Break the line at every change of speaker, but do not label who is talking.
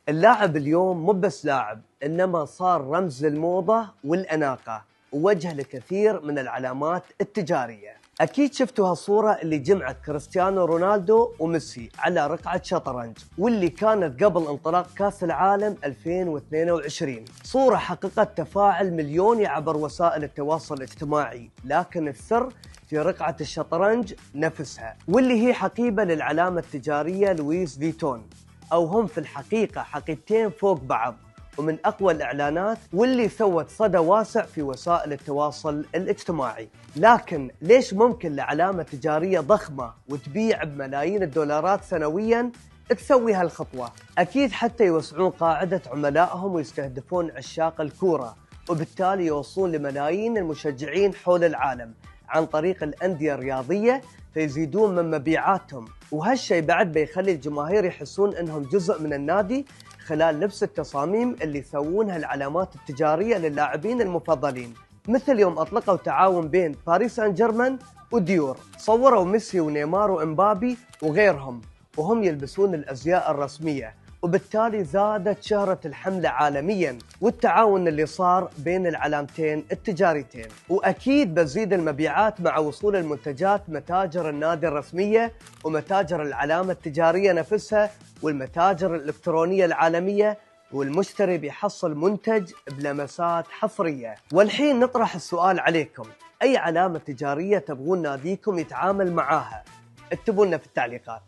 اللاعب اليوم مو بس لاعب، إنما صار رمز للموضة والأناقة ووجه لكثير من العلامات التجارية. أكيد شفتوا هالصورة اللي جمعت كريستيانو رونالدو وميسي على رقعة شطرنج، واللي كانت قبل انطلاق كأس العالم 2022. صورة حققت تفاعل مليوني عبر وسائل التواصل الاجتماعي، لكن السر في رقعة الشطرنج نفسها، واللي هي حقيبة للعلامة التجارية لويس فيتون، أو هم في الحقيقة حقيبتين فوق بعض، ومن أقوى الإعلانات واللي سوت صدى واسع في وسائل التواصل الاجتماعي. لكن ليش ممكن لعلامة تجارية ضخمة وتبيع بملايين الدولارات سنوياً تسوي هالخطوة؟ أكيد حتى يوسعون قاعدة عملائهم ويستهدفون عشاق الكورة، وبالتالي يوصلون لملايين المشجعين حول العالم عن طريق الأندية الرياضية، فيزيدون من مبيعاتهم. وهالشيء بعد بيخلي الجماهير يحسون انهم جزء من النادي خلال لبس التصاميم اللي يسوونها العلامات التجارية للاعبين المفضلين. مثل يوم اطلقوا تعاون بين باريس سان جيرمان وديور، صوروا ميسي ونيمار وامبابي وغيرهم وهم يلبسون الازياء الرسمية، وبالتالي زادت شهرة الحملة عالمياً والتعاون اللي صار بين العلامتين التجاريتين. وأكيد بزيد المبيعات مع وصول المنتجات متاجر النادي الرسمية ومتاجر العلامة التجارية نفسها والمتاجر الإلكترونية العالمية، والمشتري بيحصل منتج بلمسات حصرية. والحين نطرح السؤال عليكم: أي علامة تجارية تبغون ناديكم يتعامل معاها؟ اكتبوا لنا في التعليقات.